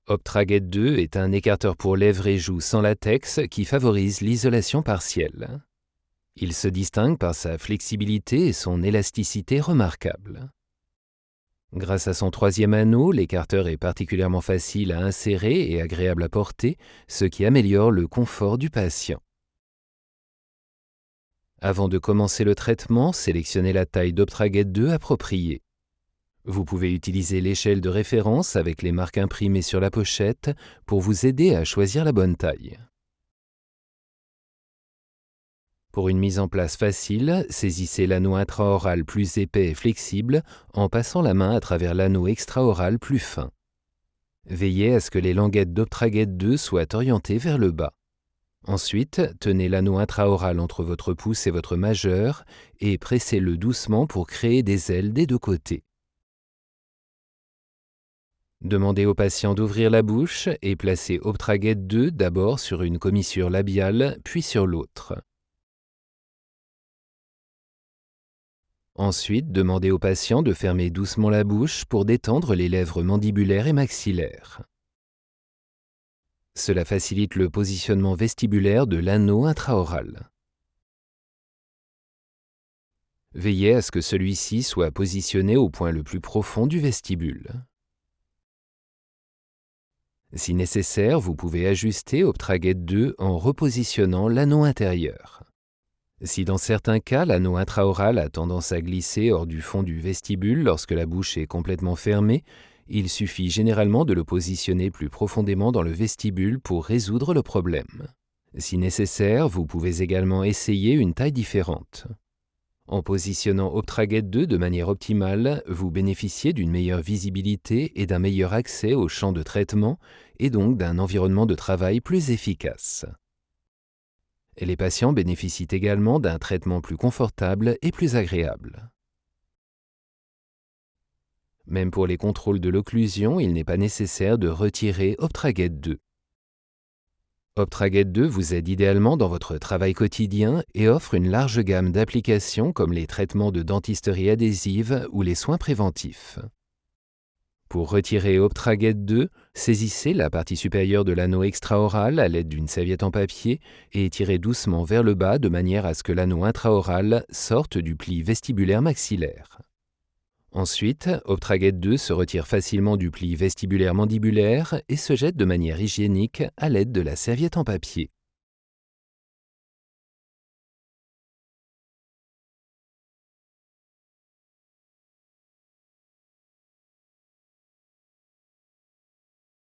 Optraget 2 est un écarteur pour lèvres et joues sans latex qui favorise l'isolation partielle. Il se distingue par sa flexibilité et son élasticité remarquable. Grâce à son troisième anneau, l'écarteur est particulièrement facile à insérer et agréable à porter, ce qui améliore le confort du patient. Avant de commencer le traitement, sélectionnez la taille d'Optraget 2 appropriée. Vous pouvez utiliser l'échelle de référence avec les marques imprimées sur la pochette pour vous aider à choisir la bonne taille. Pour une mise en place facile, saisissez l'anneau intraoral plus épais et flexible en passant la main à travers l'anneau extraoral plus fin. Veillez à ce que les languettes d'Optraget 2 soient orientées vers le bas. Ensuite, tenez l'anneau intraoral entre votre pouce et votre majeur et pressez-le doucement pour créer des ailes des deux côtés. Demandez au patient d'ouvrir la bouche et placez Optraget 2 d'abord sur une commissure labiale, puis sur l'autre. Ensuite, demandez au patient de fermer doucement la bouche pour détendre les lèvres mandibulaires et maxillaires. Cela facilite le positionnement vestibulaire de l'anneau intraoral. Veillez à ce que celui-ci soit positionné au point le plus profond du vestibule. Si nécessaire, vous pouvez ajuster Optraget 2 en repositionnant l'anneau intérieur. Si dans certains cas, l'anneau intraoral a tendance à glisser hors du fond du vestibule lorsque la bouche est complètement fermée, il suffit généralement de le positionner plus profondément dans le vestibule pour résoudre le problème. Si nécessaire, vous pouvez également essayer une taille différente. En positionnant Optraget 2 de manière optimale, vous bénéficiez d'une meilleure visibilité et d'un meilleur accès au champ de traitement et donc d'un environnement de travail plus efficace. Et les patients bénéficient également d'un traitement plus confortable et plus agréable. Même pour les contrôles de l'occlusion, il n'est pas nécessaire de retirer Optraget 2. Optraget 2 vous aide idéalement dans votre travail quotidien et offre une large gamme d'applications comme les traitements de dentisterie adhésive ou les soins préventifs. Pour retirer Optraget 2, saisissez la partie supérieure de l'anneau extraoral à l'aide d'une serviette en papier et tirez doucement vers le bas de manière à ce que l'anneau intraoral sorte du pli vestibulaire maxillaire. Ensuite, Optraget 2 se retire facilement du pli vestibulaire mandibulaire et se jette de manière hygiénique à l'aide de la serviette en papier.